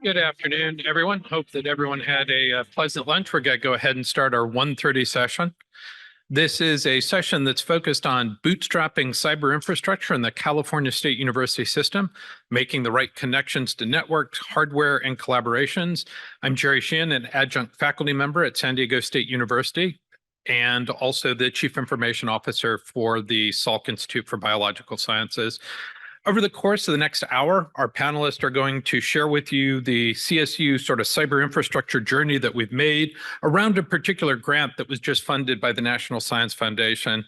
Good afternoon, everyone. Hope that everyone had a pleasant lunch. We're going to go ahead and start our 1:30 session. This is a session that's focused on bootstrapping cyber infrastructure in the California State University system, making the right connections to networks, hardware, and collaborations. I'm Jerry Sheehan, an adjunct faculty member at San Diego State University, and also the Chief Information Officer for the Salk Institute for Biological Sciences. Over the course of the next hour, our panelists are going to share with you the CSU sort of cyber infrastructure journey that we've made around a particular grant that was just funded by the National Science Foundation.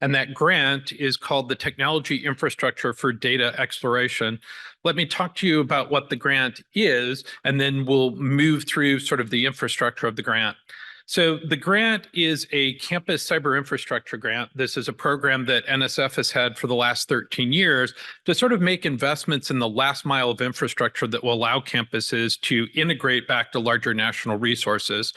And that grant is called the Technology Infrastructure for Data Exploration. Let me talk to you about what the grant is, and then we'll move through sort of the infrastructure of the grant. So the grant is a campus cyber infrastructure grant. This is a program that NSF has had for the last 13 years to sort of make investments in the last mile of infrastructure that will allow campuses to integrate back to larger national resources.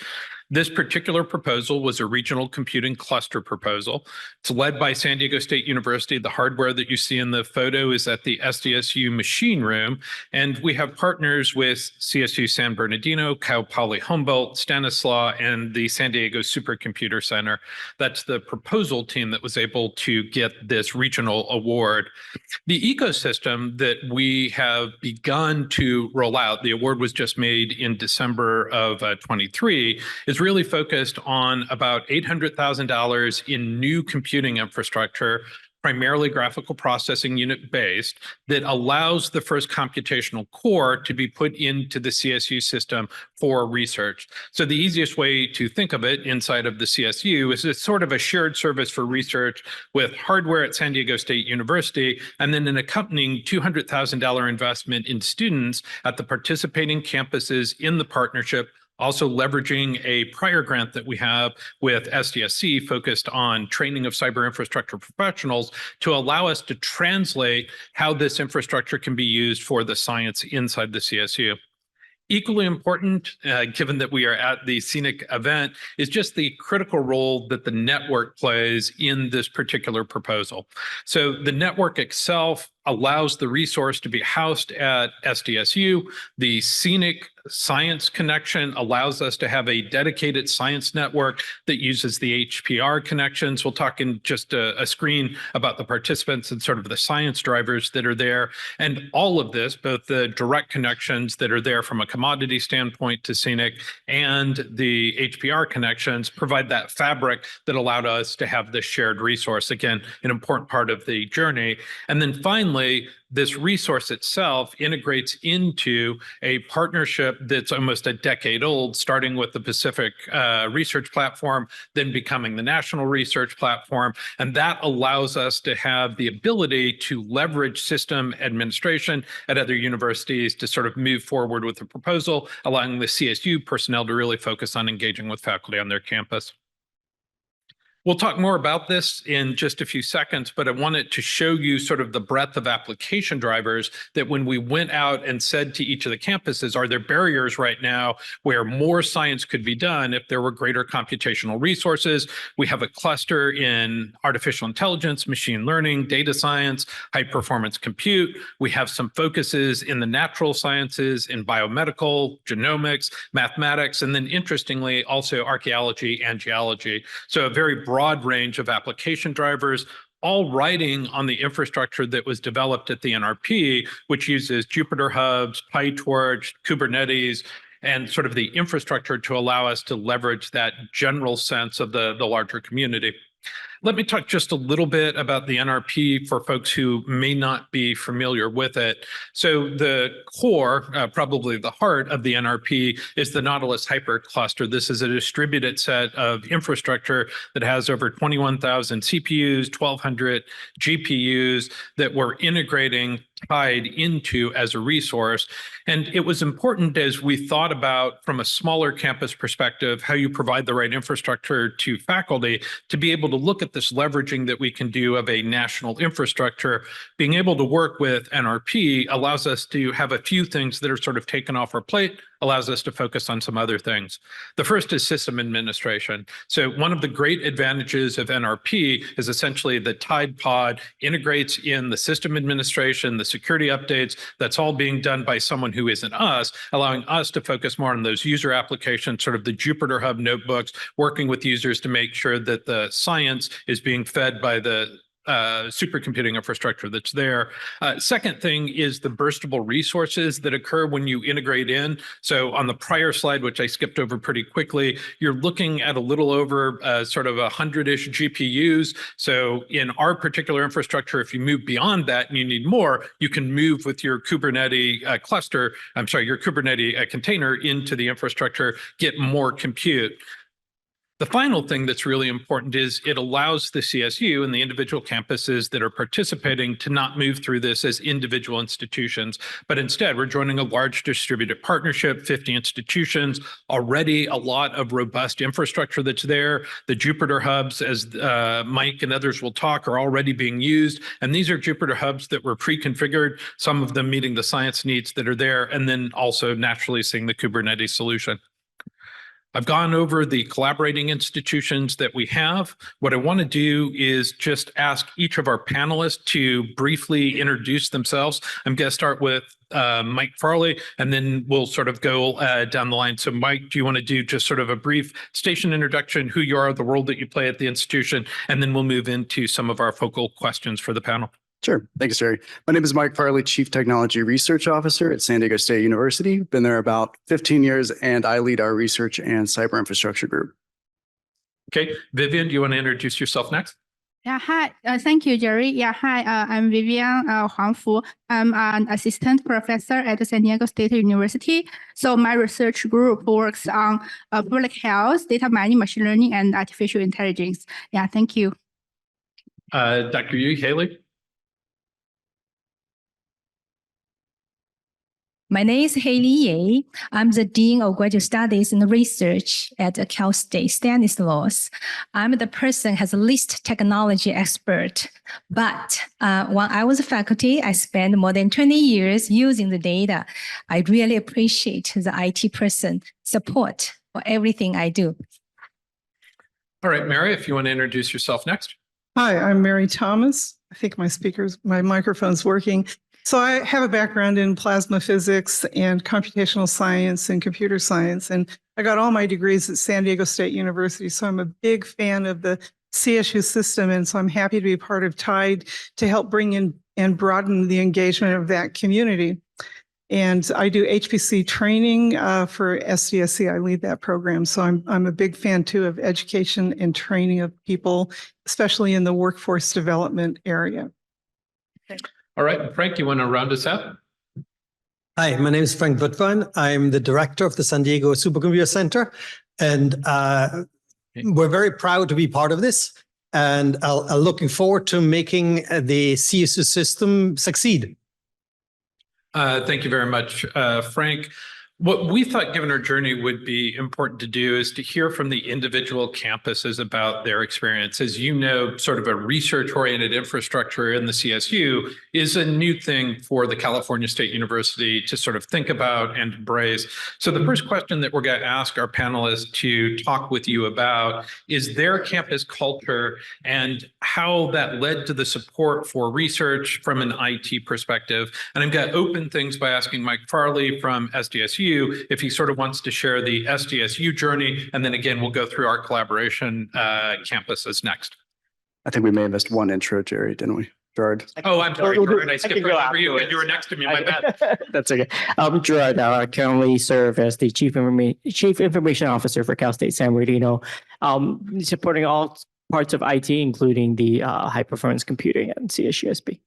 This particular proposal was a regional computing cluster proposal. It's led by San Diego State University. The hardware that you see in the photo is at the SDSU machine room. And we have partners with CSU San Bernardino, Cal Poly Humboldt, Stanislaus, and the San Diego Supercomputer Center. That's the proposal team that was able to get this regional award. The ecosystem that we have begun to roll out, the award was just made in December of 23, is really focused on about $800,000 in new computing infrastructure, primarily graphical processing unit based, that allows the first computational core to be put into the CSU system for research. So the easiest way to think of it inside of the CSU is it's sort of a shared service for research with hardware at San Diego State University, and then an accompanying $200,000 investment in students at the participating campuses in the partnership, also leveraging a prior grant that we have with SDSC focused on training of cyber infrastructure professionals to allow us to translate how this infrastructure can be used for the science inside the CSU. Equally important, given that we are at the CENIC event, is just the critical role that the network plays in this particular proposal. So the network itself allows the resource to be housed at SDSU. The CENIC science connection allows us to have a dedicated science network that uses the HPR connections. We'll talk in just a screen about the participants and sort of the science drivers that are there. And all of this, both the direct connections that are there from a commodity standpoint to CENIC and the HPR connections, provide that fabric that allowed us to have this shared resource. Again, an important part of the journey. And then finally, this resource itself integrates into a partnership that's almost a decade old, starting with the Pacific Research Platform, then becoming the National Research Platform. And that allows us to have the ability to leverage system administration at other universities to sort of move forward with the proposal, allowing the CSU personnel to really focus on engaging with faculty on their campus. We'll talk more about this in just a few seconds, but I wanted to show you sort of the breadth of application drivers that when we went out and said to each of the campuses, are there barriers right now where more science could be done if there were greater computational resources? We have a cluster in artificial intelligence, machine learning, data science, high performance compute. We have some focuses in the natural sciences, in biomedical, genomics, mathematics, and then interestingly, also archaeology and geology. So a very broad range of application drivers, all riding on the infrastructure that was developed at the NRP, which uses Jupyter Hubs, PyTorch, Kubernetes, and sort of the infrastructure to allow us to leverage that general sense of the larger community. Let me talk just a little bit about the NRP for folks who may not be familiar with it. So the core, probably the heart of the NRP, is the Nautilus hypercluster. This is a distributed set of infrastructure that has over 21,000 CPUs, 1,200 GPUs that we're integrating tied into as a resource. And it was important as we thought about, from a smaller campus perspective, how you provide the right infrastructure to faculty to be able to look at at this leveraging that we can do of a national infrastructure, being able to work with NRP allows us to have a few things that are sort of taken off our plate, allows us to focus on some other things. The first is system administration. So one of the great advantages of NRP is essentially the Tide Pod integrates in the system administration, the security updates. That's all being done by someone who isn't us, allowing us to focus more on those user applications, sort of the Jupyter Hub notebooks, working with users to make sure that the science is being fed by the supercomputing infrastructure that's there. Second thing is the burstable resources that occur when you integrate in. So on the prior slide, which I skipped over pretty quickly, you're looking at a little over sort of 100-ish GPUs. So in our particular infrastructure, if you move beyond that and you need more, you can move with your Kubernetes your Kubernetes container into the infrastructure, get more compute. The final thing that's really important is it allows the CSU and the individual campuses that are participating to not move through this as individual institutions, but instead we're joining a large distributed partnership, 50 institutions, already a lot of robust infrastructure that's there. The Jupyter Hubs, as Mike and others will talk, are already being used. And these are Jupyter Hubs that were pre-configured, some of them meeting the science needs that are there, and then also naturally seeing the Kubernetes solution. I've gone over the collaborating institutions that we have. What I want to do is just ask each of our panelists to briefly introduce themselves. I'm going to start with Mike Farley, and then we'll sort of go down the line. So Mike, do you want to do just sort of a brief station introduction, who you are, the role that you play at the institution, and then we'll move into some of our focal questions for the panel. Sure. Thanks, Jerry. My name is Mike Farley, Chief Technology Research Officer at San Diego State University. Been there about 15 years, and I lead our research and cyber infrastructure group. Okay. Vivian, do you want to introduce yourself next? Yeah, hi. Thank you, Jerry. Yeah, hi. I'm Vivian Huangfu. I'm an assistant professor at San Diego State University. So my research group works on public health, data mining, machine learning, and artificial intelligence. Yeah, thank you. Dr. Yu Haley? My name is Haley Ye. I'm the Dean of Graduate Studies and Research at Cal State Stanislaus. I'm the person who has the least technology expert. But when I was a faculty, I spent more than 20 years using the data. I really appreciate the IT person support for everything I do. All right, Mary, if you want to introduce yourself next. Hi, I'm Mary Thomas. I think my microphone's working. So I have a background in plasma physics and computational science and computer science, and I got all my degrees at San Diego State University. So I'm a big fan of the CSU system, and so I'm happy to be part of TIDE to help bring in and broaden the engagement of that community. And I do HPC training for SDSC. I lead that program. So I'm a big fan too of education and training of people, especially in the workforce development area. All right, Frank, you want to round us out? Hi, my name is Frank Würthwein. I'm the director of the San Diego Supercomputer Center, and we're very proud to be part of this, and looking forward to making the CSU system succeed. Thank you very much, Frank. What we thought, given our journey, would be important to do is to hear from the individual campuses about their experience. As you know, sort of a research-oriented infrastructure in the CSU is a new thing for the California State University to sort of think about and embrace. So the first question that we're going to ask our panelists to talk with you about is their campus culture and how that led to the support for research from an IT perspective. And I'm going to open things by asking Mike Farley from SDSU if he sort of wants to share the SDSU journey, and then again, we'll go through our collaboration campuses next. I think we may have missed one intro, Jerry, didn't we? Gerard. Oh, I'm sorry, Gerard. I skipped right over you, and you were next to me. My bad. That's okay. I'm Gerard. I currently serve as the Chief Information Officer for Cal State San Bernardino, supporting all parts of IT, including the high performance computing and CSUSB.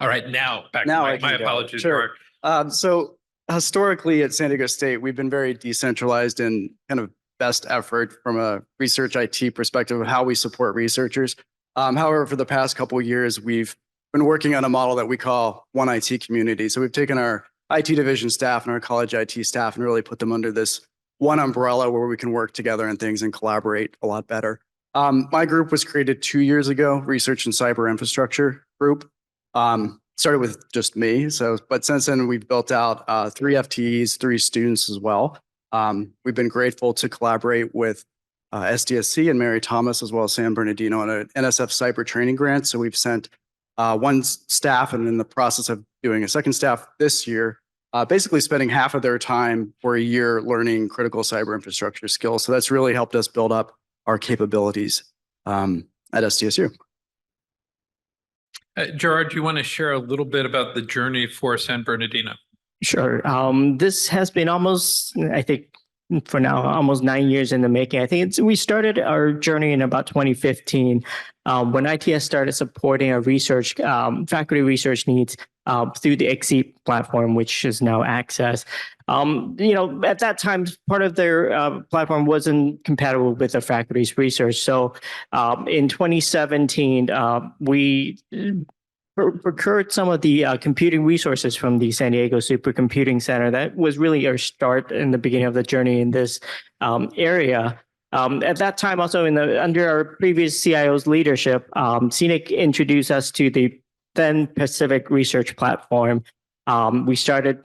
All right, now back to my apologies, sure. Gerard. So historically at San Diego State, we've been very decentralized and kind of best effort from a research IT perspective of how we support researchers. However, for the past couple of years, we've been working on a model that we call One IT Community. So we've taken our IT division staff and our college IT staff and really put them under this one umbrella where we can work together on things and collaborate a lot better. My group was created 2 years ago, Research and Cyber Infrastructure Group. Started with just me. But since then we've built out 3 FTEs, 3 students as well. We've been grateful to collaborate with SDSC and Mary Thomas, as well as San Bernardino, on an NSF cyber training grant. So we've sent 1 staff and in the process of doing a second staff this year, basically spending half of their time for a year learning critical cyber infrastructure skills. So that's really helped us build up our capabilities at SDSU. Gerard, do you want to share a little bit about the journey for San Bernardino? Sure. This has been almost, I think, for now, almost 9 years in the making. I think we started our journey in about 2015 when ITS started supporting our research, faculty research needs through the XC platform, which is now Access. At that time, part of their platform wasn't compatible with the faculty's research. So in 2017, we procured some of the computing resources from the San Diego Supercomputing Center. That was really our start in the beginning of the journey in this area. At that time, also under our previous CIO's leadership, CENIC introduced us to the then Pacific Research Platform. We started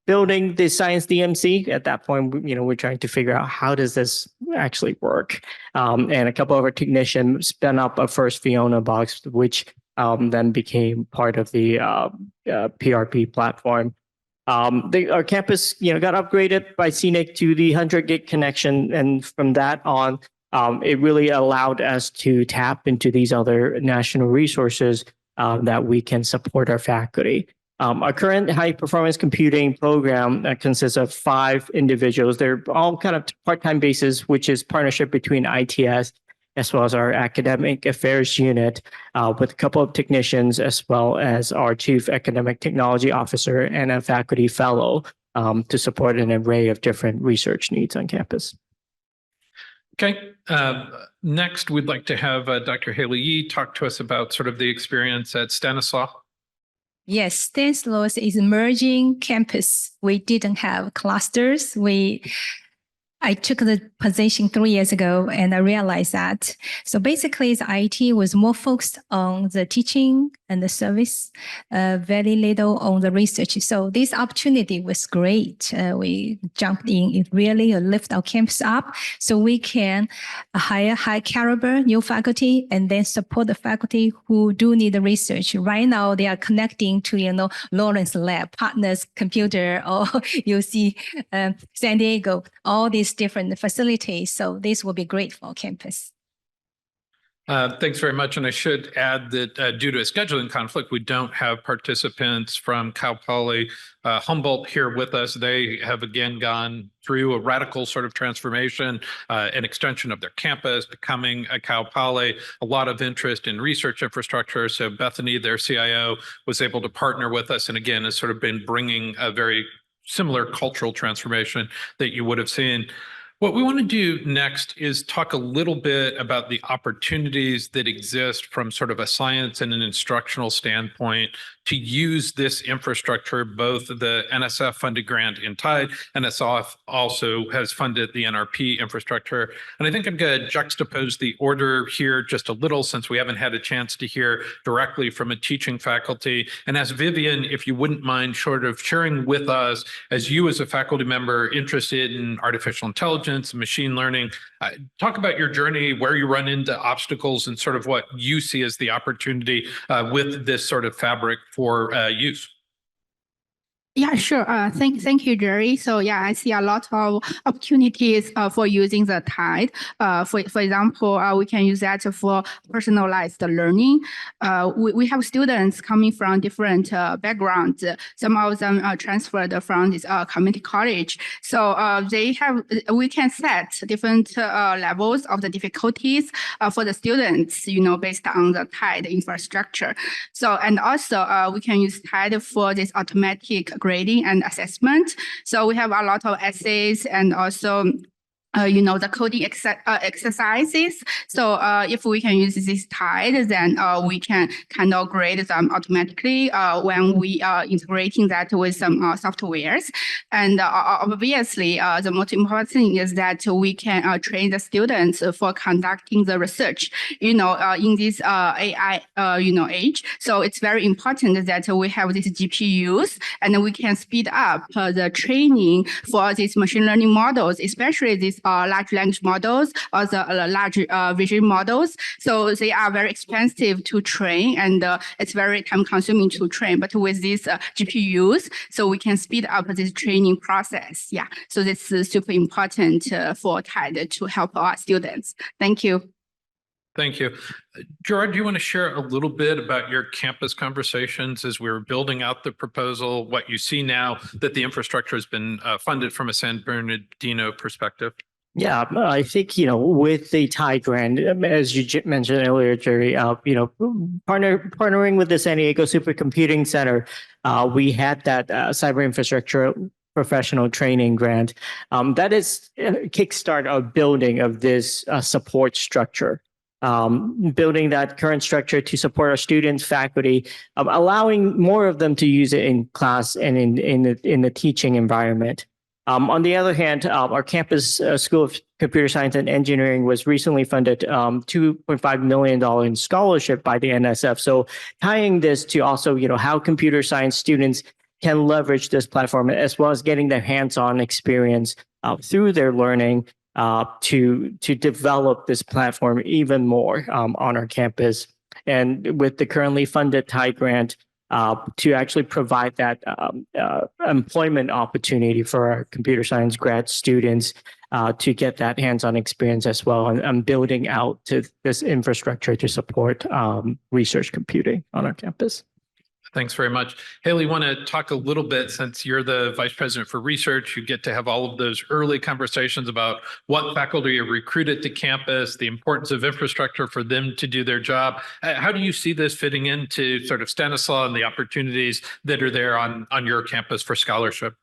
building the Science DMC. At that point, we're trying to figure out how does this actually work. And a couple of our technicians spun up a first Fiona box, which then became part of the PRP platform. Our campus, got upgraded by CENIC to the 100 gig connection, and from that on, it really allowed us to tap into these other national resources that we can support our faculty. Our current high performance computing program consists of 5 individuals. They're all kind of part-time basis, which is partnership between ITS as well as our academic affairs unit with a couple of technicians, as well as our chief academic technology officer and a faculty fellow to support an array of different research needs on campus. Okay. Next, we'd like to have Dr. Haley Yee talk to us about sort of the experience at Stanislaus. Yes, Stanislaus is emerging campus. We didn't have clusters. I took the position 3 years ago, and I realized that. So basically, the IT was more focused on the teaching and the service, very little on the research. So this opportunity was great. We jumped in. It really lifted our campus up so we can hire high caliber new faculty and then support the faculty who do need the research. Right now, they are connecting to, Lawrence Lab, Partners Computer, or UC San Diego, all these different facilities. So this will be great for campus. Thanks very much. And I should add that due to a scheduling conflict, we don't have participants from Cal Poly Humboldt here with us. They have again gone through a radical sort of transformation, an extension of their campus, becoming a Cal Poly, a lot of interest in research infrastructure. So Bethany, their CIO, was able to partner with us and again has sort of been bringing a very similar cultural transformation that you would have seen. What we want to do next is talk a little bit about the opportunities that exist from sort of a science and an instructional standpoint to use this infrastructure. Both the NSF funded grant in TIDE, NSF also has funded the NRP infrastructure. And I think I'm going to juxtapose the order here just a little since we haven't had a chance to hear directly from a teaching faculty. And ask Vivian, if you wouldn't mind sort of sharing with us, as you as a faculty member interested in artificial intelligence, machine learning, talk about your journey, where you run into obstacles and sort of what you see as the opportunity with this sort of fabric for use. Yeah, sure. Thank you, Jerry. So yeah, I see a lot of opportunities for using the TIDE. For example, we can use that for personalized learning. We have students coming from different backgrounds. Some of them are transferred from this community college. So we can set different levels of the difficulties for the students, based on the TIDE infrastructure. So, and also we can use TIDE for this automatic grading and assessment. So we have a lot of essays and also the coding exercises. So if we can use this Tide, then we can kind of grade them automatically when we are integrating that with some softwares. And obviously, the most important thing is that we can train the students for conducting the research, in this AI, age. So it's very important that we have these GPUs and we can speed up the training for these machine learning models, especially these large language models or the large vision models. So they are very expensive to train and it's very time consuming to train. But with these GPUs, so we can speed up this training process. Yeah, so this is super important for TIDE to help our students. Thank you. Thank you. Gerard, do you want to share a little bit about your campus conversations as we were building out the proposal, what you see now that the infrastructure has been funded from a San Bernardino perspective? Yeah, I think, with the TIE grant, as you mentioned earlier, Jerry, partnering with the San Diego Supercomputing Center, we had that cyber infrastructure professional training grant. That is a kickstart of building of this support structure. Building that current structure to support our students, faculty, allowing more of them to use it in class and in the teaching environment. On the other hand, our campus School of Computer Science and Engineering was recently funded $2.5 million in scholarship by the NSF. So tying this to also, how computer science students can leverage this platform as well as getting their hands-on experience through their learning to develop this platform even more on our campus. And with the currently funded TIE grant, to actually provide that employment opportunity for our computer science grad students to get that hands-on experience as well, and building out to this infrastructure to support research computing on our campus. Thanks very much. Haley, want to talk a little bit, since you're the vice president for research, you get to have all of those early conversations about what faculty are recruited to campus, the importance of infrastructure for them to do their job. How do you see this fitting into sort of Stanislaw and the opportunities that are there on your campus for scholarship?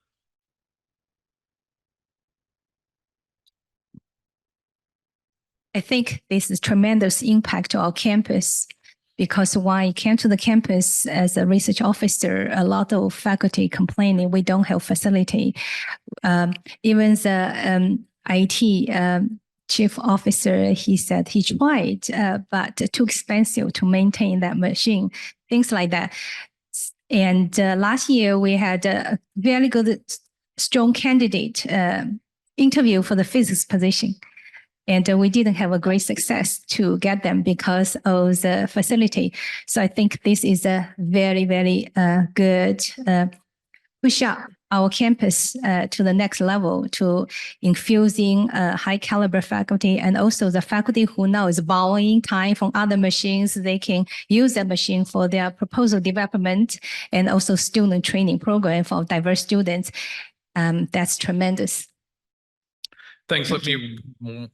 I think this is tremendous impact to our campus, because when I came to the campus as a research officer, a lot of faculty complaining we don't have facility. Even the IT chief officer, he said he tried, but too expensive to maintain that machine, things like that. And last year we had a very good, strong candidate interview for the physics position. And we didn't have a great success to get them because of the facility. So I think this is a very, very good push up our campus to the next level, to infusing high caliber faculty, and also the faculty who now is borrowing time from other machines. They can use that machine for their proposal development and also student training program for diverse students. That's tremendous. Thanks. Let me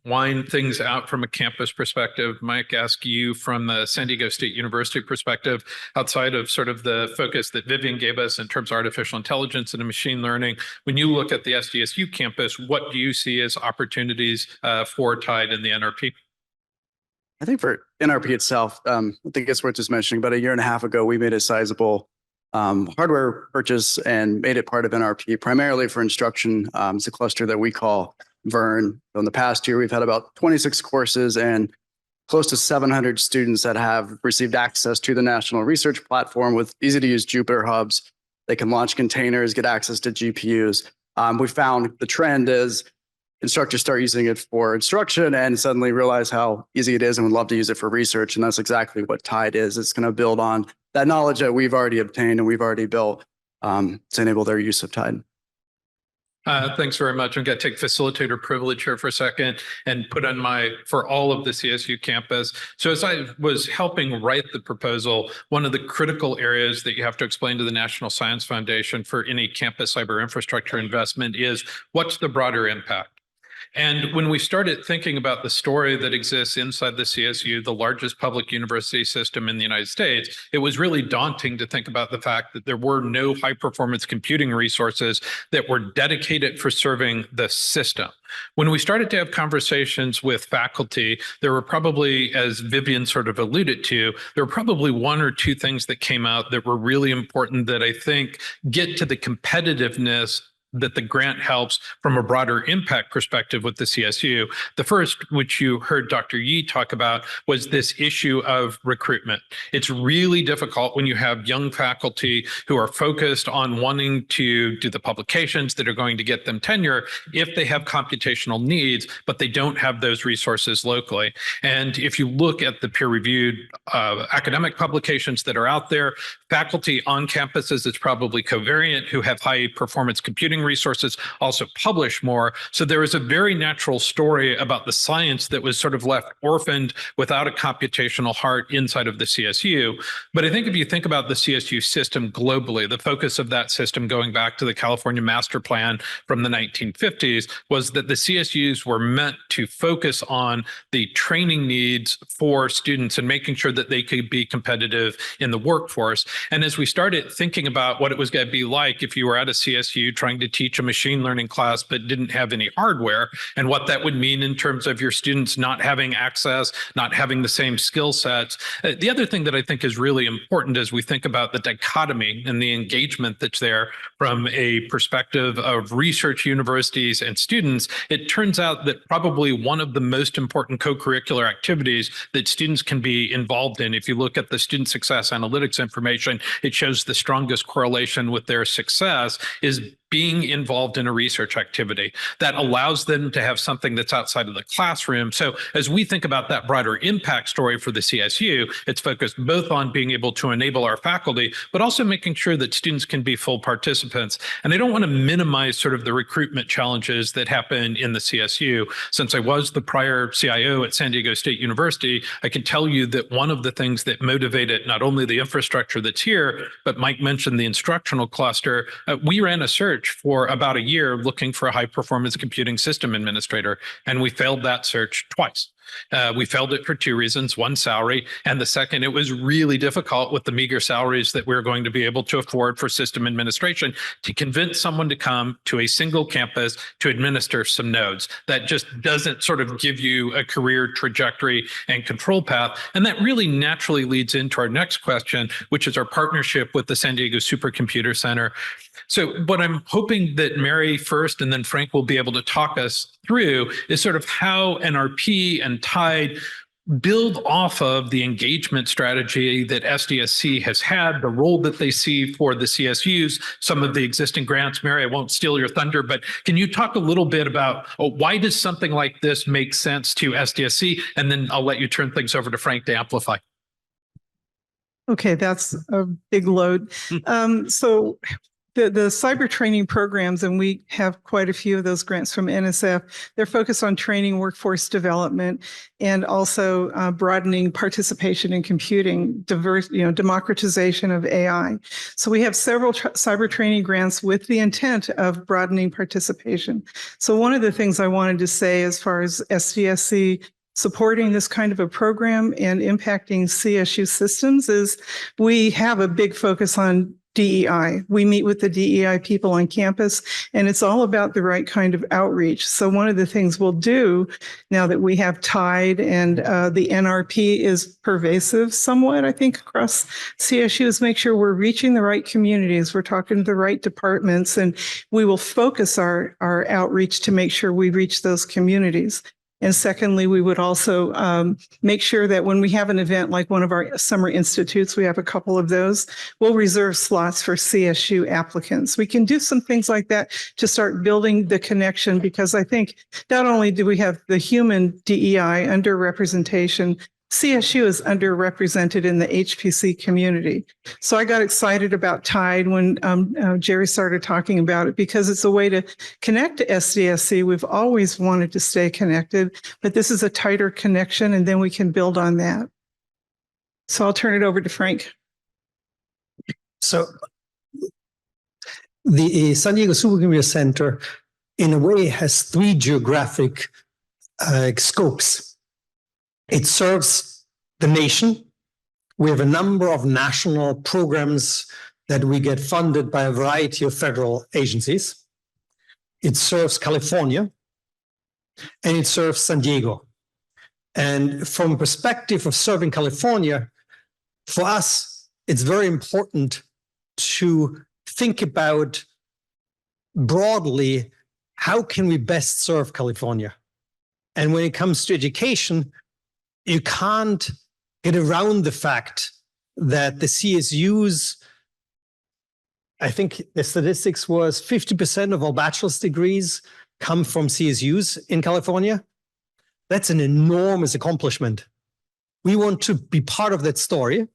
wind things out from a campus perspective. Mike, ask you from the San Diego State University perspective, outside of sort of the focus that Vivian gave us in terms of artificial intelligence and machine learning. When you look at the SDSU campus, what do you see as opportunities for TIDE in the NRP? I think for NRP itself, I think it's worth just mentioning, about a year and a half ago, we made a sizable hardware purchase and made it part of NRP, primarily for instruction. It's a cluster that we call Vern. In the past year, we've had about 26 courses and close to 700 students that have received access to the National Research Platform with easy-to-use Jupyter hubs. They can launch containers, get access to GPUs. We found the trend is instructors start using it for instruction and suddenly realize how easy it is and would love to use it for research. And that's exactly what TIDE is. It's going to build on that knowledge that we've already obtained and we've already built to enable their use of TIDE. Thanks very much. I'm going to take facilitator privilege here for a second and put on for all of the CSU campus. So as I was helping write the proposal, one of the critical areas that you have to explain to the National Science Foundation for any campus cyber infrastructure investment is what's the broader impact? And when we started thinking about the story that exists inside the CSU, the largest public university system in the United States, it was really daunting to think about the fact that there were no high performance computing resources that were dedicated for serving the system. When we started to have conversations with faculty, there were probably, as Vivian sort of alluded to, there were probably one or two things that came out that were really important that I think get to the competitiveness that the grant helps from a broader impact perspective with the CSU. The first, which you heard Dr. Yi talk about, was this issue of recruitment. It's really difficult when you have young faculty who are focused on wanting to do the publications that are going to get them tenure if they have computational needs, but they don't have those resources locally. And if you look at the peer-reviewed academic publications that are out there, faculty on campuses, it's probably covariant, who have high performance computing resources also publish more. So there is a very natural story about the science that was sort of left orphaned without a computational heart inside of the CSU. But I think if you think about the CSU system globally, the focus of that system going back to the California Master Plan from the 1950s was that the CSUs were meant to focus on the training needs for students and making sure that they could be competitive in the workforce. And as we started thinking about what it was going to be like if you were at a CSU trying to teach a machine learning class but didn't have any hardware, and what that would mean in terms of your students not having access, not having the same skill sets. The other thing that I think is really important as we think about the dichotomy and the engagement that's there from a perspective of research universities and students, it turns out that probably one of the most important co-curricular activities that students can be involved in, if you look at the student success analytics information, it shows the strongest correlation with their success is being involved in a research activity that allows them to have something that's outside of the classroom. So as we think about that broader impact story for the CSU, it's focused both on being able to enable our faculty, but also making sure that students can be full participants. And I don't want to minimize sort of the recruitment challenges that happen in the CSU. Since I was the prior CIO at San Diego State University, I can tell you that one of the things that motivated not only the infrastructure that's here, but Mike mentioned the instructional cluster. We ran a search for about a year looking for a high performance computing system administrator, and we failed that search twice. We failed it for two reasons: one, salary, and the second, it was really difficult with the meager salaries that we're going to be able to afford for system administration to convince someone to come to a single campus to administer some nodes. That just doesn't sort of give you a career trajectory and control path. And that really naturally leads into our next question, which is our partnership with the San Diego Supercomputer Center. So what I'm hoping that Mary first and then Frank will be able to talk us through is sort of how NRP and TIDE build off of the engagement strategy that SDSC has had, the role that they see for the CSUs, some of the existing grants. Mary, I won't steal your thunder, but can you talk a little bit about why does something like this make sense to SDSC? And then I'll let you turn things over to Frank to amplify. Okay, that's a big load. So the cyber training programs, and we have quite a few of those grants from NSF, they're focused on training, workforce development, and also broadening participation in computing, democratization of AI. So we have several cyber training grants with the intent of broadening participation. So one of the things I wanted to say as far as SDSC supporting this kind of a program and impacting CSU systems is we have a big focus on DEI. We meet with the DEI people on campus, and it's all about the right kind of outreach. So one of the things we'll do now that we have TIDE and the NRP is pervasive somewhat, I think, across CSU, is make sure we're reaching the right communities. We're talking to the right departments, and we will focus our outreach to make sure we reach those communities. And secondly, we would also make sure that when we have an event like one of our summer institutes, we have a couple of those, we'll reserve slots for CSU applicants. We can do some things like that to start building the connection, because I think not only do we have the human DEI underrepresentation, CSU is underrepresented in the HPC community. So I got excited about TIDE when Jerry started talking about it, because it's a way to connect to SDSC. We've always wanted to stay connected, but this is a tighter connection, and then we can build on that. So I'll turn it over to Frank. So the San Diego Supercomputer Center in a way, has three geographic scopes. It serves the nation. We have a number of national programs that we get funded by a variety of federal agencies. It serves California, and it serves San Diego. And from a perspective of serving California, for us, it's very important to think about broadly, how can we best serve California? And when it comes to education, you can't get around the fact that the CSUs, I think the statistics was 50% of all bachelor's degrees come from CSUs in California. That's an enormous accomplishment. We want to be part of that story.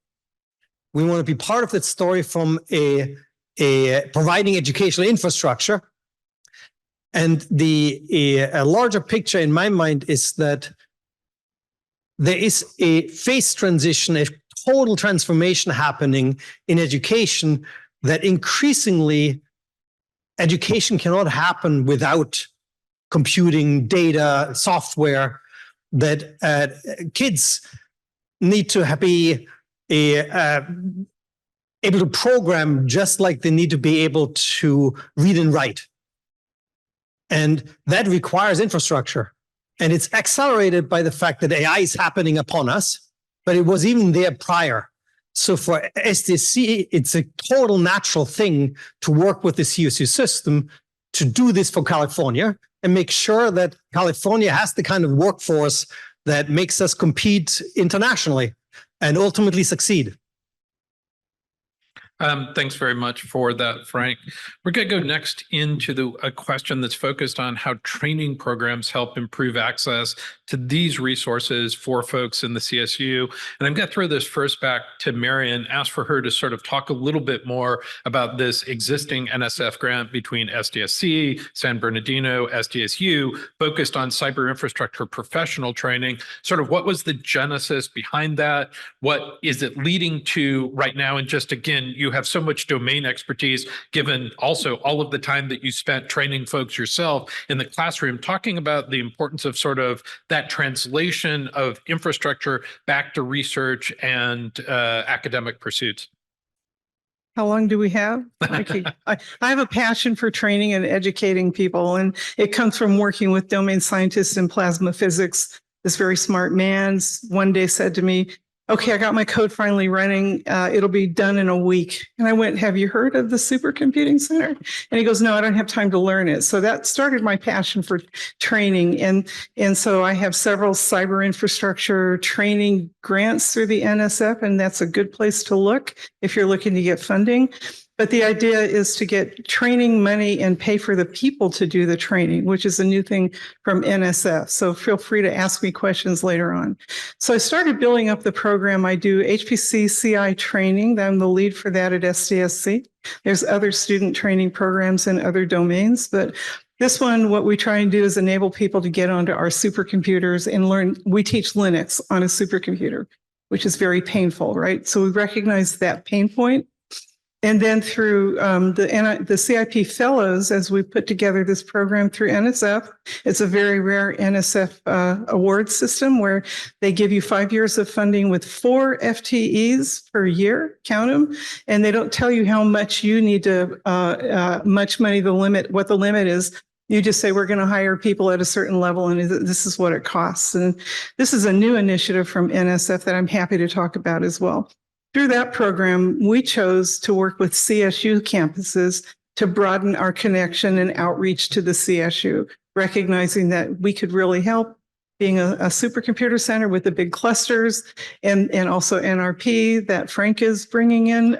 We want to be part of that story from a providing educational infrastructure. And a larger picture in my mind is that there is a phase transition, a total transformation happening in education, that increasingly education cannot happen without computing, data, software, that kids need to be able to program just like they need to be able to read and write. And that requires infrastructure. And it's accelerated by the fact that AI is happening upon us, but it was even there prior. So for SDSC, it's a total natural thing to work with the CSU system to do this for California and make sure that California has the kind of workforce that makes us compete internationally and ultimately succeed. Thanks very much for that, Frank. We're going to go next into a question that's focused on how training programs help improve access to these resources for folks in the CSU. And I'm going to throw this first back to Marian, ask for her to sort of talk a little bit more about this existing NSF grant between SDSC, San Bernardino, SDSU, focused on cyber infrastructure professional training. Sort of what was the genesis behind that? What is it leading to right now? And just again, you have so much domain expertise, given also all of the time that you spent training folks yourself in the classroom, talking about the importance of sort of that translation of infrastructure back to research and academic pursuits. How long do we have? I have a passion for training and educating people, and it comes from working with domain scientists in plasma physics. This very smart man one day said to me, "Okay, I got my code finally running. It'll be done in a week." And I went, "Have you heard of the Supercomputing Center?" And he goes, "No, I don't have time to learn it." So that started my passion for training. And so I have several cyber infrastructure training grants through the NSF, and that's a good place to look if you're looking to get funding. But the idea is to get training money and pay for the people to do the training, which is a new thing from NSF. So feel free to ask me questions later on. So I started building up the program. I do HPC CI training. I'm the lead for that at SDSC. There's other student training programs in other domains, but this one, what we try and do is enable people to get onto our supercomputers and learn. We teach Linux on a supercomputer, which is very painful, right? So we recognize that pain point. And then through the CIP fellows, as we put together this program through NSF, it's a very rare NSF award system where they give you 5 years of funding with 4 FTEs per year, count them, and they don't tell you how much you need to, much money, what the limit is. You just say, we're going to hire people at a certain level, and this is what it costs. And this is a new initiative from NSF that I'm happy to talk about as well. Through that program, we chose to work with CSU campuses to broaden our connection and outreach to the CSU, recognizing that we could really help being a supercomputer center with the big clusters and also NRP that Frank is bringing in,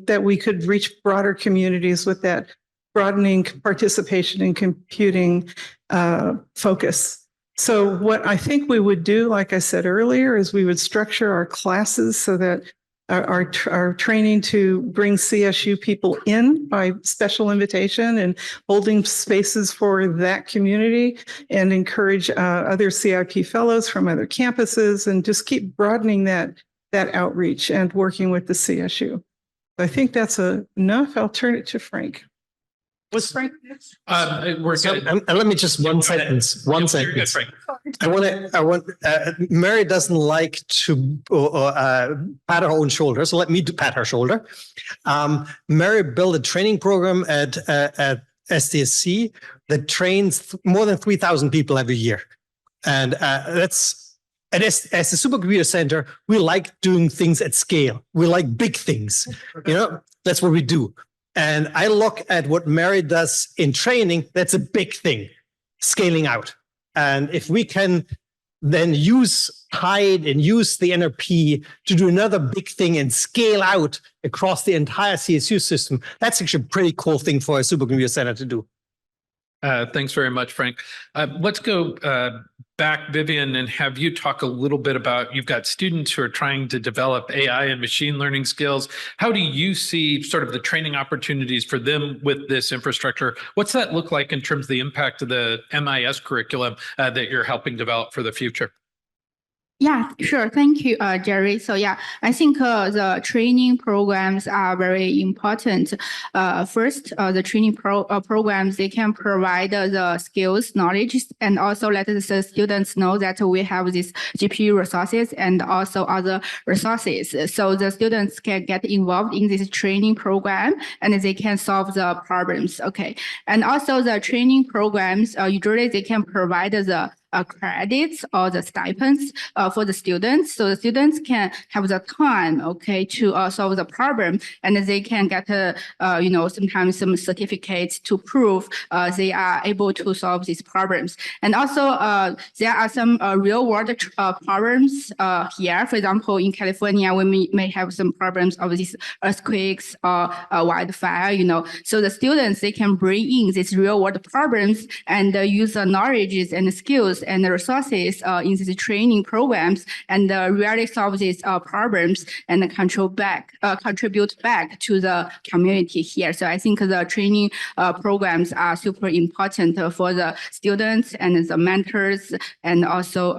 that we could reach broader communities with that broadening participation in computing focus. So what I think we would do, like I said earlier, is we would structure our classes so that our training to bring CSU people in by special invitation and holding spaces for that community, and encourage other CIP fellows from other campuses, and just keep broadening that outreach and working with the CSU. I think that's enough. I'll turn it to Frank. What's Frank? We're So, good. and let me just one sentence. One You're good, sentence. Frank. I want. Mary doesn't like to pat her own shoulder, so let me pat her shoulder. Mary built a training program at SDSC that trains more than 3,000 people every year, and that's. As a supercomputer center, we like doing things at scale. We like big things. That's what we do. And I look at what Mary does in training, that's a big thing, scaling out. And if we can then use Tide and use the NRP to do another big thing and scale out across the entire CSU system, that's actually a pretty cool thing for a supercomputer center to do. Thanks very much, Frank. Let's go back, Vivian, and have you talk a little bit about, you've got students who are trying to develop AI and machine learning skills. How do you see sort of the training opportunities for them with this infrastructure? What's that look like in terms of the impact of the MIS curriculum that you're helping develop for the future? Yeah, sure. Thank you, Jerry. So yeah, I think the training programs are very important. First, the training programs, they can provide the skills, knowledge, and also let the students know that we have these GPU resources and also other resources. So the students can get involved in this training program and they can solve the problems. Okay. And also the training programs, usually they can provide the credits or the stipends for the students. So the students can have the time, okay, to solve the problem, and they can get, sometimes some certificates to prove they are able to solve these problems. And also, there are some real world problems here. For example, in California, we may have some problems of these earthquakes or wildfire, So the students, they can bring in these real world problems and use the knowledge and the skills and the resources in these training programs and really solve these problems and contribute back to the community here. So I think the training programs are super important for the students and the mentors and also,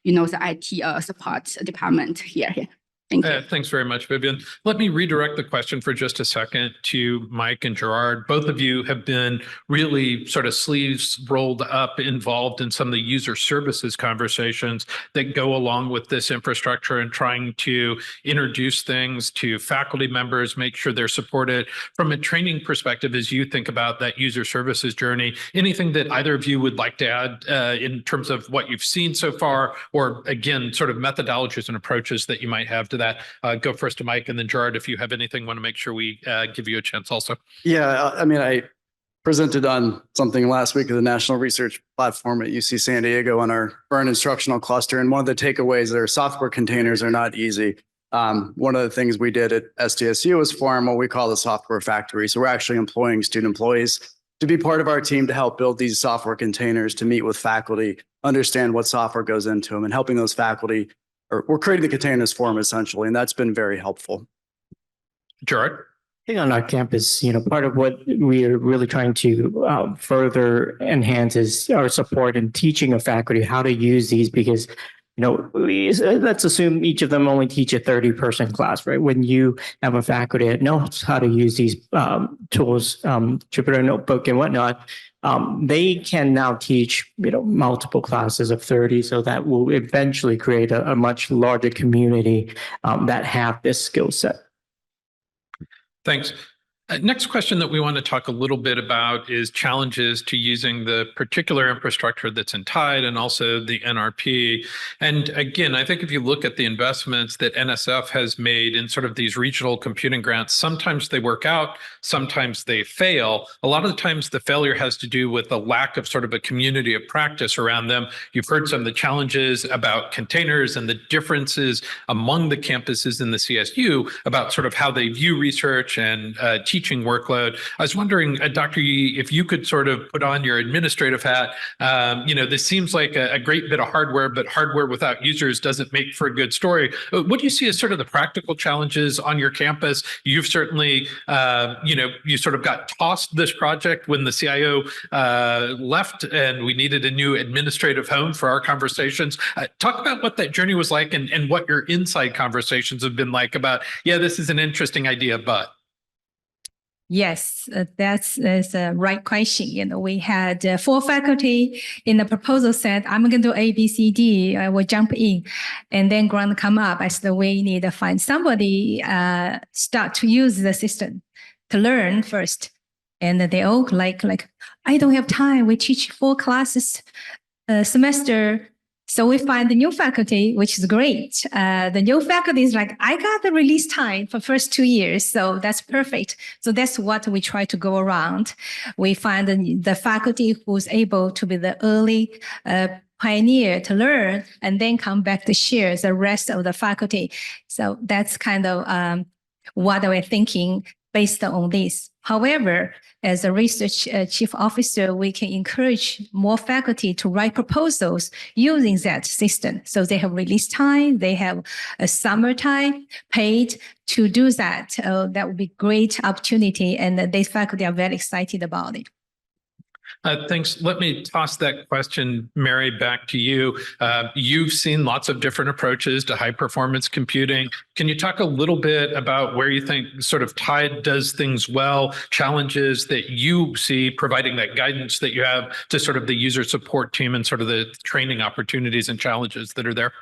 the IT support department here. Thank you. Thanks very much, Vivian. Let me redirect the question for just a second to Mike and Gerard. Both of you have been really sort of sleeves rolled up, involved in some of the user services conversations that go along with this infrastructure and trying to introduce things to faculty members, make sure they're supported. From a training perspective, as you think about that user services journey, anything that either of you would like to add in terms of what you've seen so far, or again, sort of methodologies and approaches that you might have to that? Go first to Mike, and then Gerard, if you have anything, want to make sure we give you a chance also. Yeah, I presented on something last week at the National Research Platform at UC San Diego on our Burn instructional cluster. And one of the takeaways are software containers are not easy. One of the things we did at SDSU was form what we call the software factory. So we're actually employing student employees to be part of our team to help build these software containers, to meet with faculty, understand what software goes into them, and helping those faculty, or we're creating the containers for them essentially. And that's been very helpful. Gerard? I think on our campus, part of what we are really trying to further enhance is our support in teaching of faculty how to use these, because let's assume each of them only teach a 30-person class, right? When you have a faculty that knows how to use these tools, Jupyter Notebook and whatnot, they can now teach, multiple classes of 30. So that will eventually create a much larger community that have this skill set. Thanks. Next question that we want to talk a little bit about is challenges to using the particular infrastructure that's in Tide and also the NRP. And again, I think if you look at the investments that NSF has made in sort of these regional computing grants, sometimes they work out, sometimes they fail. A lot of the times the failure has to do with the lack of sort of a community of practice around them. You've heard some of the challenges about containers and the differences among the campuses in the CSU about sort of how they view research and teaching workload. I was wondering, Dr. Yi, if you could sort of put on your administrative hat. This seems like a great bit of hardware, but hardware without users doesn't make for a good story. What do you see as sort of the practical challenges on your campus? You've certainly, you sort of got tossed this project when the CIO left and we needed a new administrative home for our conversations. Talk about what that journey was like and what your inside conversations have been like about, yeah, this is an interesting idea, but. Yes, that's a right question. You know, we had 4 faculty in the proposal said, I'm going to do A, B, C, D. I will jump in. And then grant come up as the way we need to find somebody start to use the system to learn first. And they all like, I don't have time. We teach 4 classes a semester. So we find the new faculty, which is great. The new faculty is like, I got the release time for first 2 years. So that's perfect. So that's what we try to go around. We find the faculty who's able to be the early pioneer to learn and then come back to share the rest of the faculty. So that's kind of what we're thinking based on this. However, as a research chief officer, we can encourage more faculty to write proposals using that system. So they have release time, they have a summer time paid to do that. That would be great opportunity, and these faculty are very excited about it. Thanks. Let me toss that question, Mary, back to you. You've seen lots of different approaches to high performance computing. Can you talk a little bit about where you think sort of TIDE does things well, challenges that you see, providing that guidance that you have to sort of the user support team and sort of the training opportunities and challenges that are there?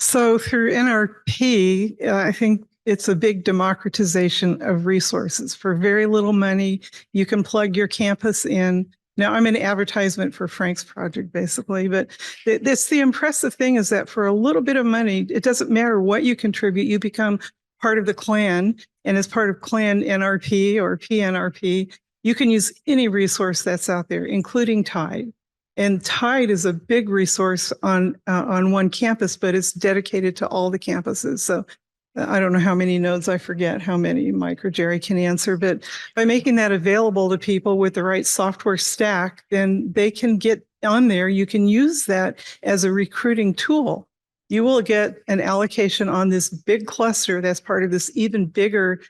So through NRP, I think it's a big democratization of resources. For very little money, you can plug your campus in. Now, I'm an advertisement for Frank's project, basically, but that's the impressive thing is that for a little bit of money, it doesn't matter what you contribute, you become part of the clan. And as part of Clan NRP or PNRP, you can use any resource that's out there, including TIDE. And TIDE is a big resource on one campus, but it's dedicated to all the campuses. So I don't know how many nodes, I forget how many Mike or Jerry can answer, but by making that available to people with the right software stack, then they can get on there. You can use that as a recruiting tool. You will get an allocation on this big cluster that's part of this even bigger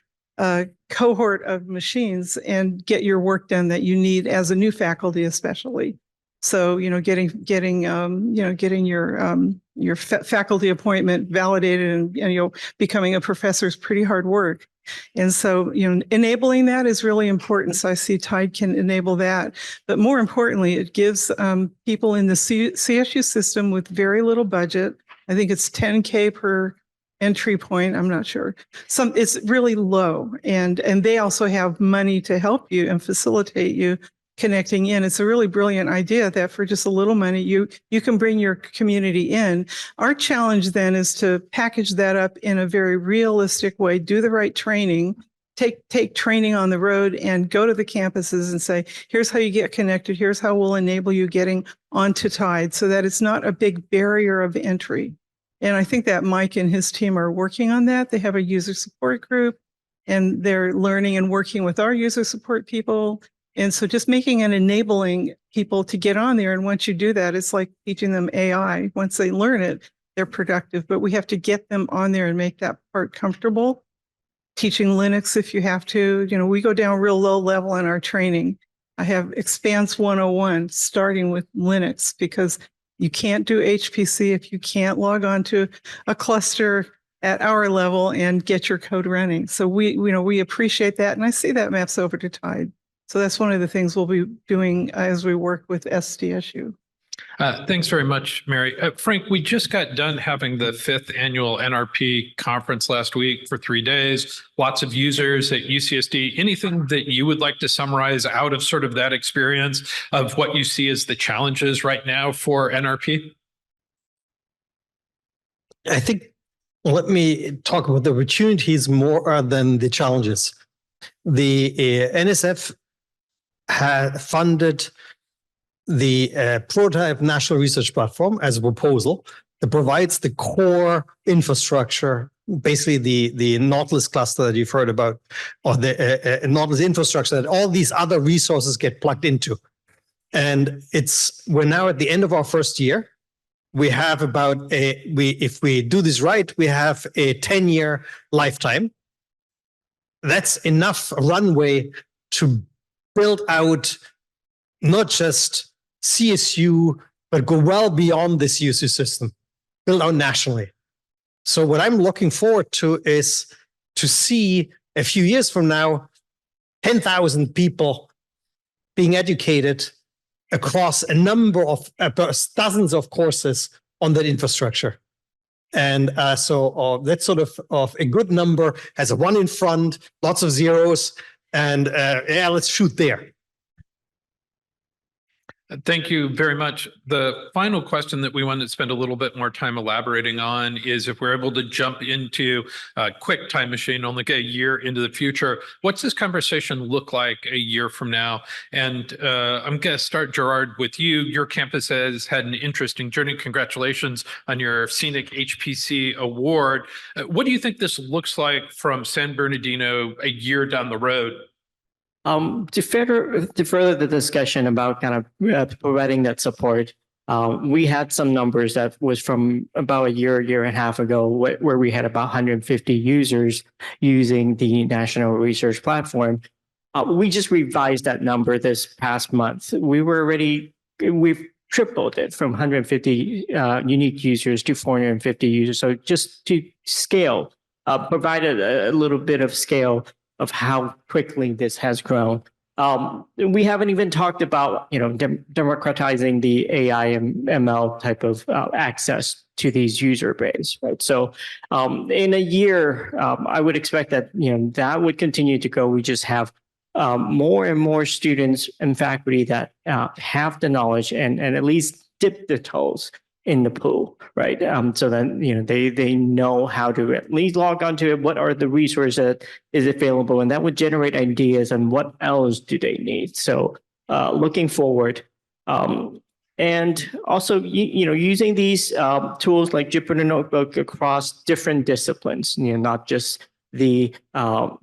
cohort of machines and get your work done that you need as a new faculty, especially. So, getting your faculty appointment validated and, becoming a professor is pretty hard work. And so, enabling that is really important. So I see TIDE can enable that. But more importantly, it gives people in the CSU system with very little budget, I think it's $10K per entry point. I'm not sure. It's really low. And they also have money to help you and facilitate you connecting in. It's a really brilliant idea that for just a little money, you can bring your community in. Our challenge then is to package that up in a very realistic way, do the right training, take training on the road and go to the campuses and say, here's how you get connected. Here's how we'll enable you getting onto TIDE so that it's not a big barrier of entry. And I think that Mike and his team are working on that. They have a user support group and they're learning and working with our user support people. And so just making and enabling people to get on there. And once you do that, it's like teaching them AI. Once they learn it, they're productive, but we have to get them on there and make that part comfortable. Teaching Linux if you have to, we go down real low level in our training. I have Expanse 101 starting with Linux because you can't do HPC if you can't log on to a cluster at our level and get your code running. So we appreciate that. And I see that maps over to TIDE. So that's one of the things we'll be doing as we work with SDSU. Thanks very much, Mary. Frank, we just got done having the 5th annual NRP conference last week for 3 days. Lots of users at UCSD. Anything that you would like to summarize out of sort of that experience of what you see as the challenges right now for NRP? I think, let me talk about the opportunities more than the challenges. The NSF had funded the prototype national research platform as a proposal that provides the core infrastructure, basically the Nautilus cluster that you've heard about, or the Nautilus infrastructure that all these other resources get plugged into. And we're now at the end of our first year. We have if we do this right, we have a 10-year lifetime. That's enough runway to build out not just CSU, but go well beyond the CSU system, build out nationally. So what I'm looking forward to is to see a few years from now, 10,000 people being educated across a number of dozens of courses on that infrastructure. And so that's sort of a good number, has a 1 in front, lots of zeros, and yeah, let's shoot there. Thank you very much. The final question that we wanted to spend a little bit more time elaborating on is if we're able to jump into a quick time machine, only a year into the future, what's this conversation look like a year from now? And I'm going to start, Gerard, with you. Your campus has had an interesting journey. Congratulations on your CENIC HPC award. What do you think this looks like from San Bernardino a year down the road? To further the discussion about kind of providing that support, we had some numbers that was from about a year and a half ago, where we had about 150 users using the National Research Platform. We just revised that number this past month. We've tripled it from 150 unique users to 450 users. So just to scale, provided a little bit of scale of how quickly this has grown. We haven't even talked about, democratizing the AI and ML type of access to these user base, right? So in a year, I would expect that, that would continue to go. We just have more and more students and faculty that have the knowledge and at least dip their toes in the pool, right? So then, they know how to at least log onto it. What are the resources that is available? And that would generate ideas on what else do they need. So looking forward, and also, using these tools like Jupyter Notebook across different disciplines, not just the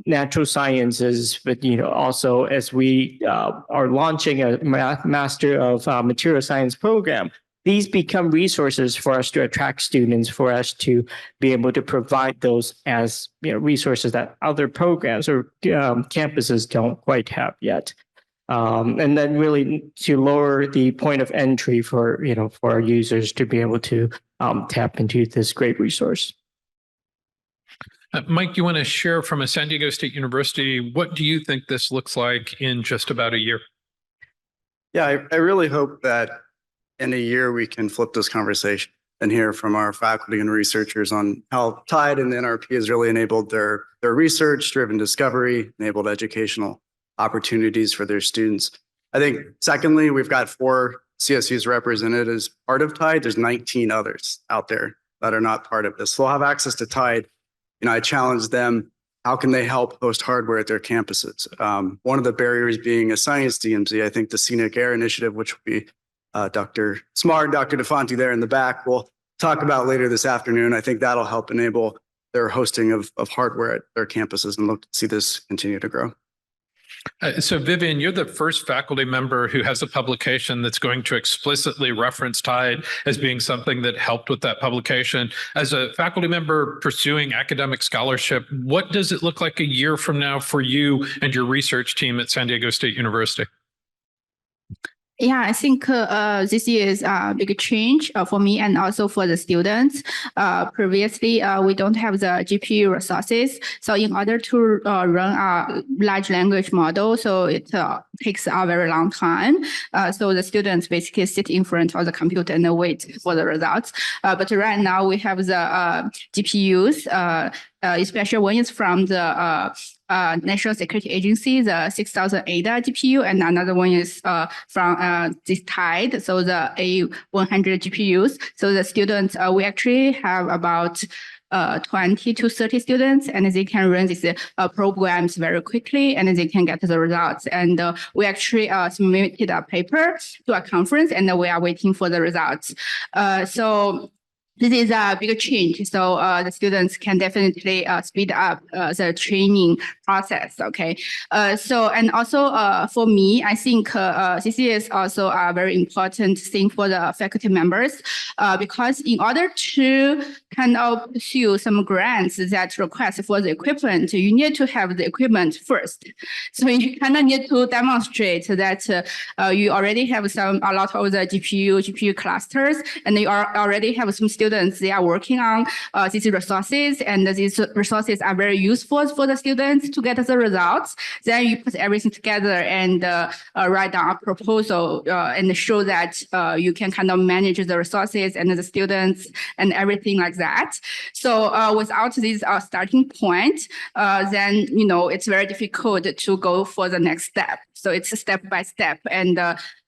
natural sciences, but also as we are launching a Master of Material Science program, these become resources for us to attract students, for us to be able to provide those as resources that other programs or campuses don't quite have yet. And then really to lower the point of entry for for our users to be able to tap into this great resource. Mike, you want to share from a San Diego State University, what do you think this looks like in just about a year? Yeah, I really hope that in a year we can flip this conversation and hear from our faculty and researchers on how TIDE and the NRP has really enabled their research-driven discovery, enabled educational opportunities for their students. I think, secondly, we've got 4 CSUs represented as part of TIDE. There's 19 others out there that are not part of this. So they'll have access to TIDE. I challenge them, how can they help host hardware at their campuses? One of the barriers being a science DMZ. I think the CENIC Air initiative, which will be Dr. Smart, Dr. DeFonte there in the back, we'll talk about later this afternoon. I think that'll help enable their hosting of hardware at their campuses and look to see this continue to grow. So Vivian, you're the first faculty member who has a publication that's going to explicitly reference TIDE as being something that helped with that publication. As a faculty member pursuing academic scholarship, what does it look like a year from now for you and your research team at San Diego State University? Yeah, I think this is a big change for me and also for the students. Previously, we don't have the GPU resources. So in order to run a large language model, so it takes a very long time. So the students basically sit in front of the computer and wait for the results. But right now we have the GPUs, especially when it's from the National Security Agency, the 6000 ADA GPU, and another one is from this TIDE, so the A100 GPUs. So the students, we actually have about 20 to 30 students, and they can run these programs very quickly, and they can get the results. And we actually submitted a paper to a conference, and we are waiting for the results. So this is a big change. So the students can definitely speed up the training process. Okay. And also for me, I think this is also a very important thing for the faculty members because in order to kind of pursue some grants that request for the equipment, you need to have the equipment first. So you kind of need to demonstrate that you already have a lot of the GPU clusters, and you already have some students students, they are working on these resources, and these resources are very useful for the students to get the results. Then you put everything together and write down a proposal and show that you can kind of manage the resources and the students and everything like that. So without this starting point, then, you know, it's very difficult to go for the next step. So it's a step by step, and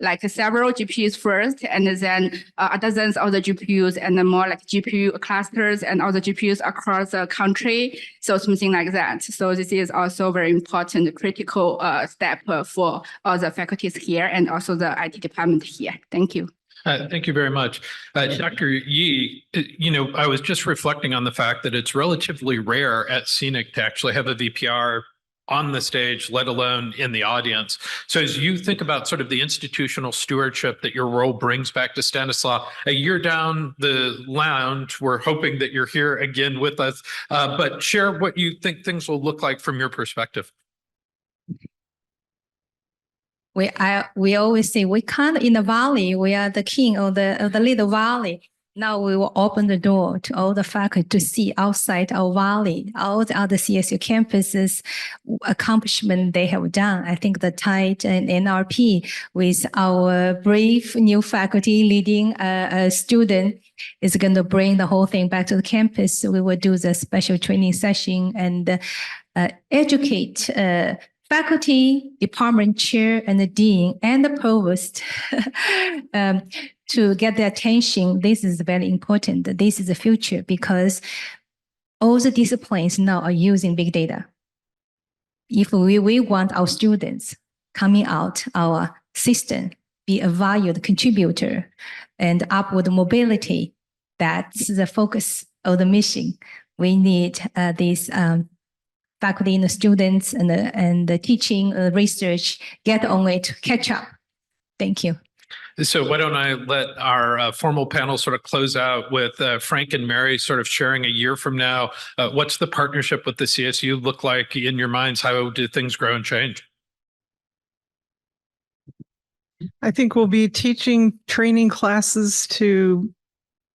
like several GPUs first, and then dozens of the GPUs, and then more like GPU clusters and other GPUs across the country. So something like that. So this is also very important, critical step for all the faculties here and also the IT department here. Thank you. Thank you very much. Dr. Yi, you know, I was just reflecting on the fact that it's relatively rare at CENIC to actually have a VPR on the stage, let alone in the audience. So as you think about sort of the institutional stewardship that your role brings back to Stanislaw, a year down the lounge, we're hoping that you're here again with us, but share what you think things will look like from your perspective. We always say we can't in the valley. We are the king of the little valley. Now we will open the door to all the faculty to see outside our valley, all the other CSU campuses, accomplishment they have done. I think the TIDE and NRP with our brave new faculty leading a student is going to bring the whole thing back to the campus. We will do the special training session and educate faculty, department chair, and the dean, and the provost to get their attention. This is very important. This is the future because all the disciplines now are using big data. If we want our students coming out our system, be a valued contributor and upward mobility, that's the focus of the mission. We need these faculty and the students and the teaching, research, get on it, catch up. Thank you. So why don't I let our formal panel sort of close out with Frank and Mary sort of sharing a year from now. What's the partnership with the CSU look like in your minds? How do things grow and change? I think we'll be teaching training classes to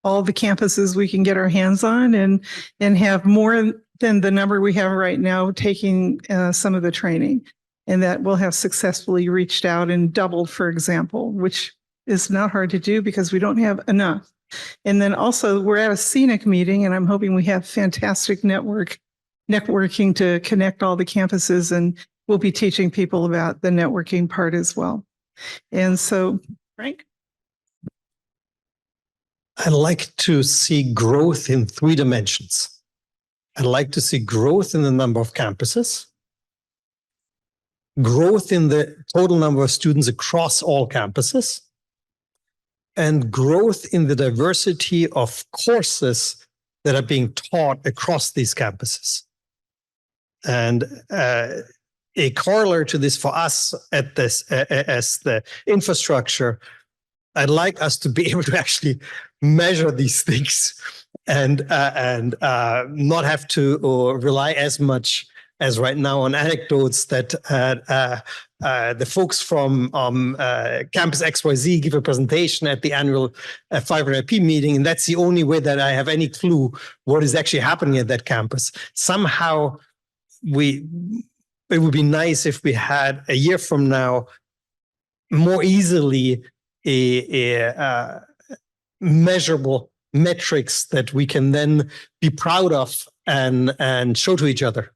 all the campuses we can get our hands on and have more than the number we have right now taking some of the training. And that will have successfully reached out and doubled, for example, which is not hard to do because we don't have enough. And then also we're at a CENIC meeting and I'm hoping we have fantastic networking to connect all the campuses, and we'll be teaching people about the networking part as well. And so, Frank? I'd like to see growth in 3 dimensions. I'd like to see growth in the number of campuses, growth in the total number of students across all campuses, and growth in the diversity of courses that are being taught across these campuses. And a corollary to this for us at this as the infrastructure, I'd like us to be able to actually measure these things and not have to rely as much as right now on anecdotes that the folks from Campus XYZ give a presentation at the annual 500IP meeting, and that's the only way that I have any clue what is actually happening at that campus. Somehow, it would be nice if we had a year from now more easily a measurable metrics that we can then be proud of and show to each other.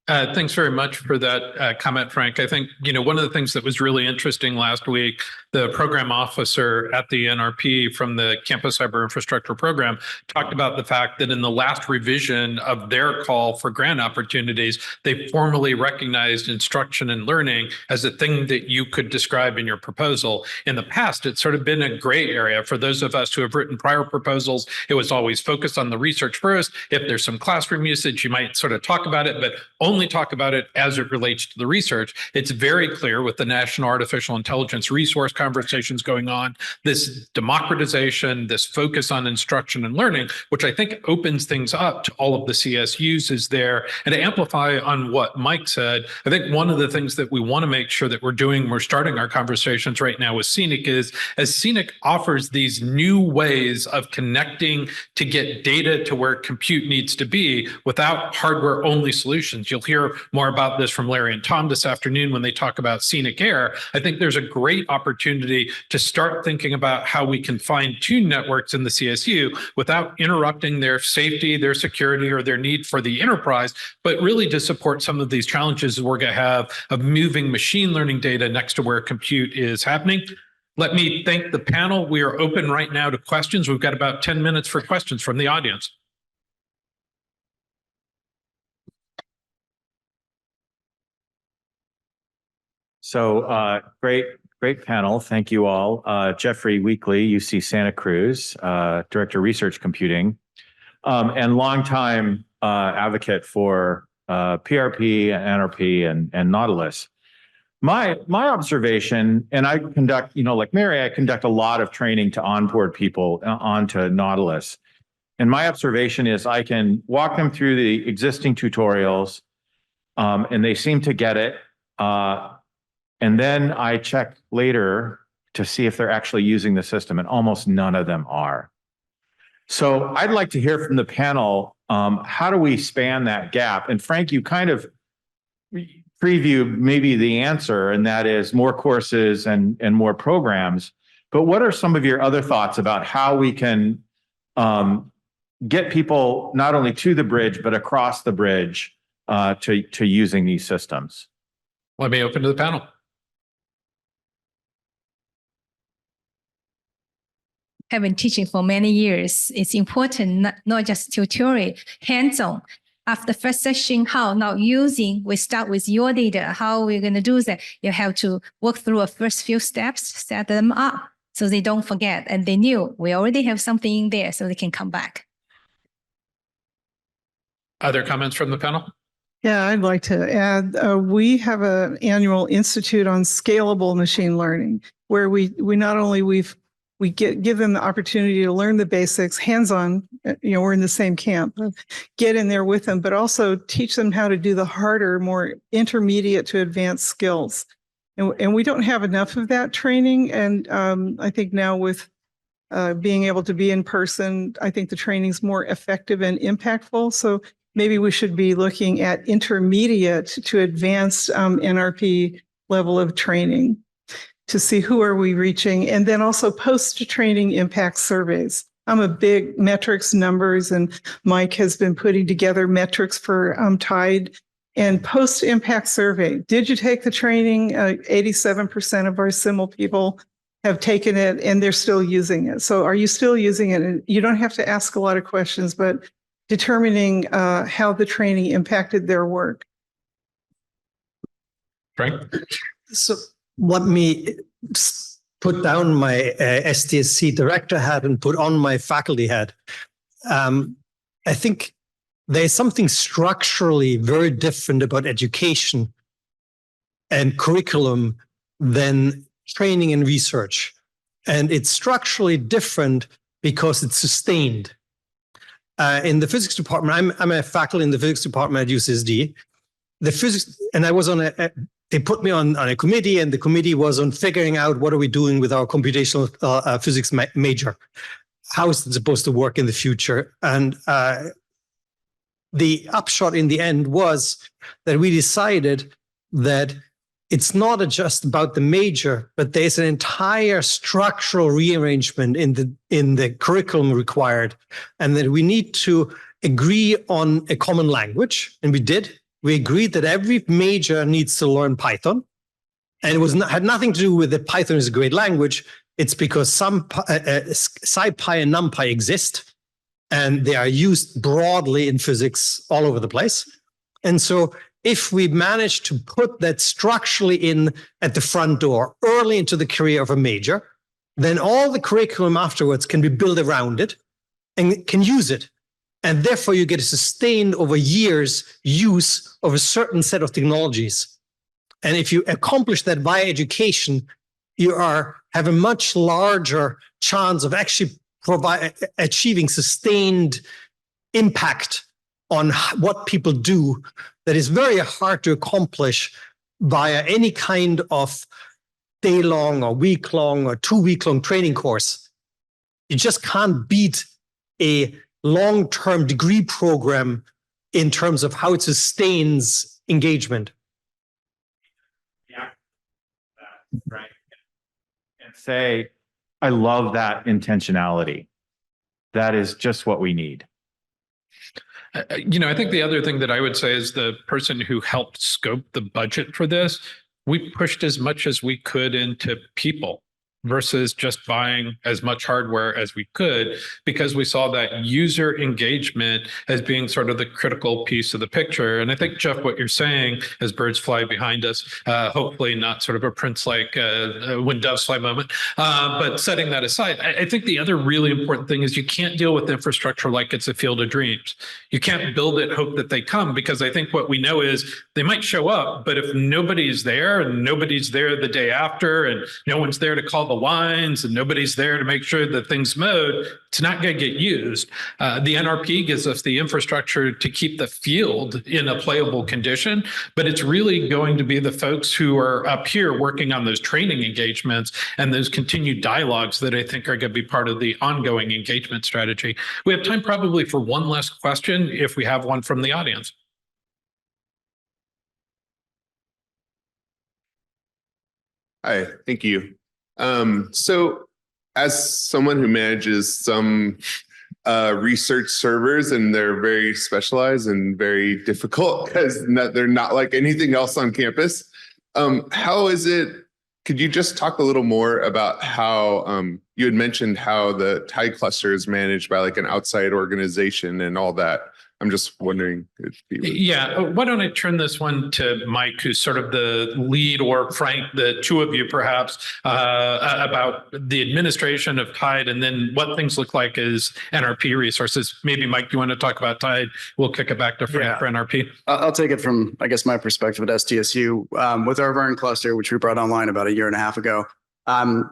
Thanks very much for that comment, Frank. I think, you know, one of the things that was really interesting last week, the program officer at the NRP from the Campus Cyber Infrastructure program talked about the fact that in the last revision of their call for grant opportunities, they formally recognized instruction and learning as a thing that you could describe in your proposal. In the past, it's sort of been a gray area. For those of us who have written prior proposals, it was always focused on the research first. If there's some classroom usage, you might sort of talk about it, but only talk about it as it relates to the research. It's very clear with the National Artificial Intelligence Resource conversations going on, this democratization, this focus on instruction and learning, which I think opens things up to all of the CSUs is there. And to amplify on what Mike said, I think one of the things that we want to make sure that we're starting our conversations right now with CENIC is, as CENIC offers these new ways of connecting to get data to where compute needs to be without hardware only solutions. You'll hear more about this from Larry and Tom this afternoon when they talk about CENIC Air. I think there's a great opportunity to start thinking about how we can fine tune networks in the CSU without interrupting their safety, their security, or their need for the enterprise, but really to support some of these challenges we're going to have of moving machine learning data next to where compute is happening. Let me thank the panel. We are open right now to questions. We've got about 10 minutes for questions from the audience. So great panel. Thank you all. Jeffrey Weekly, UC Santa Cruz, Director of Research Computing, and longtime advocate for PRP, NRP, and Nautilus. My observation, and I conduct, like Mary, I conduct a lot of training to onboard people onto Nautilus. And my observation is I can walk them through the existing tutorials, and they seem to get it. And then I check later to see if they're actually using the system, and almost none of them are. So I'd like to hear from the panel, how do we span that gap? And Frank, you kind of preview maybe the answer, and that is more courses and more programs. But what are some of your other thoughts about how we can get people not only to the bridge, but across the bridge to using these systems? Let me open to the panel. Have been teaching for many years. It's important, not just tutorial, hands-on. After the first session, how now using, we start with your data, how we're going to do that. You have to work through a first few steps, set them up so they don't forget. And they knew we already have something in there so they can come back. Other comments from the panel? Yeah, I'd like to add, we have an annual institute on scalable machine learning, where we not only give them the opportunity to learn the basics hands-on, we're in the same camp, get in there with them, but also teach them how to do the harder, more intermediate to advanced skills. And we don't have enough of that training. And I think now with being able to be in person, I think the training's more effective and impactful. So maybe we should be looking at intermediate to advanced NRP level of training to see who are we reaching, and then also post-training impact surveys. I'm a big metrics, numbers, and Mike has been putting together metrics for TIDE and post-impact survey. Did you take the training? 87% of our CIML people have taken it and they're still using it. So are you still using it? And you don't have to ask a lot of questions, but determining how the training impacted their work. Frank? So let me put down my SDSC director hat and put on my faculty hat. I think there's something structurally very different about education and curriculum than training and research. And it's structurally different because it's sustained. In the physics department, I'm a faculty in the physics department at UCSD. The physics, and I was on they put me on a committee, and the committee was on figuring out what are we doing with our computational physics major. How is it supposed to work in the future? And the upshot in the end was that we decided that it's not just about the major, but there's an entire structural rearrangement in the curriculum required, and that we need to agree on a common language, and we did. We agreed that every major needs to learn Python, and it had nothing to do with that Python is a great language. It's because some SciPy and NumPy exist, and they are used broadly in physics all over the place. And so if we manage to put that structurally in at the front door early into the career of a major, then all the curriculum afterwards can be built around it and can use it. And therefore, you get a sustained over years use of a certain set of technologies. And if you accomplish that via education, you have a much larger chance of actually achieving sustained impact on what people do that is very hard to accomplish via any kind of day-long or week-long or 2-week-long training course. You just can't beat a long-term degree program in terms of how it sustains engagement. Yeah, right. And say, I love that intentionality. That is just what we need. I think the other thing that I would say is the person who helped scope the budget for this, we pushed as much as we could into people versus just buying as much hardware as we could, because we saw that user engagement as being sort of the critical piece of the picture. And I think, Jeff, what you're saying as birds fly behind us, hopefully not sort of a Prince-like when doves fly moment, but setting that aside, I think the other really important thing is you can't deal with infrastructure like it's a field of dreams. You can't build it, hope that they come, because I think what we know is they might show up, but if nobody's there and nobody's there the day after and no one's there to call the lines and nobody's there to make sure that things mowed, it's not going to get used. The NRP gives us the infrastructure to keep the field in a playable condition, but it's really going to be the folks who are up here working on those training engagements and those continued dialogues that I think are going to be part of the ongoing engagement strategy. We have time probably for one last question if we have one from the audience. Hi, thank you. So as someone who manages some research servers, and they're very specialized and very difficult because they're not like anything else on campus, how is it, could you just talk a little more about how you had mentioned how the Tide cluster is managed by like an outside organization and all that? I'm just wondering if you would... Yeah, why don't I turn this one to Mike, who's sort of the lead, or Frank, the two of you perhaps, about the administration of Tide and then what things look like as NRP resources. Maybe Mike, you want to talk about Tide? We'll kick it back to Frank for NRP. I'll take it from, I guess, my perspective at SDSU. With our Vern cluster, which we brought online about 1.5 years ago,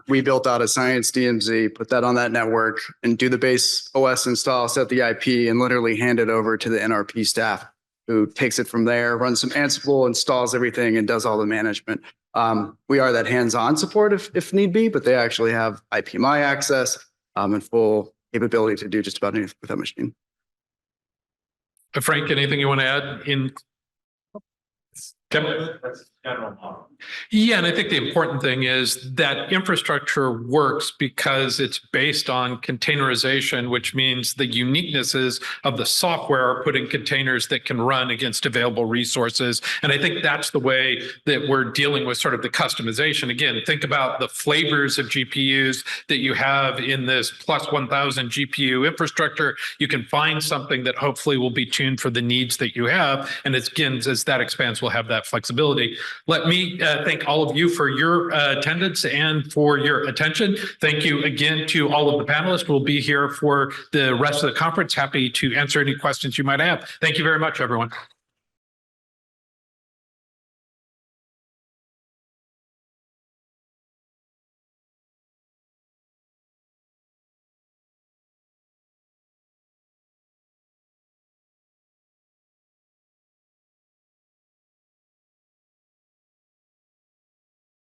we built out a Science DMZ, put that on that network, and do the base OS install, set the IP, and literally hand it over to the NRP staff, who takes it from there, runs some Ansible, installs everything, and does all the management. We are that hands-on support if need be, but they actually have IPMI access and full capability to do just about anything with that machine. Frank, anything you want to add in? Yeah, and I think the important thing is that infrastructure works because it's based on containerization, which means the uniquenesses of the software are put in containers that can run against available resources. And I think that's the way that we're dealing with sort of the customization. Again, think about the flavors of GPUs that you have in this plus 1,000 GPU infrastructure. You can find something that hopefully will be tuned for the needs that you have. And it's, again, as that expands, we'll have that flexibility. Let me thank all of you for your attendance and for your attention. Thank you again to all of the panelists. We'll be here for the rest of the conference. Happy to answer any questions you might have. Thank you very much, everyone.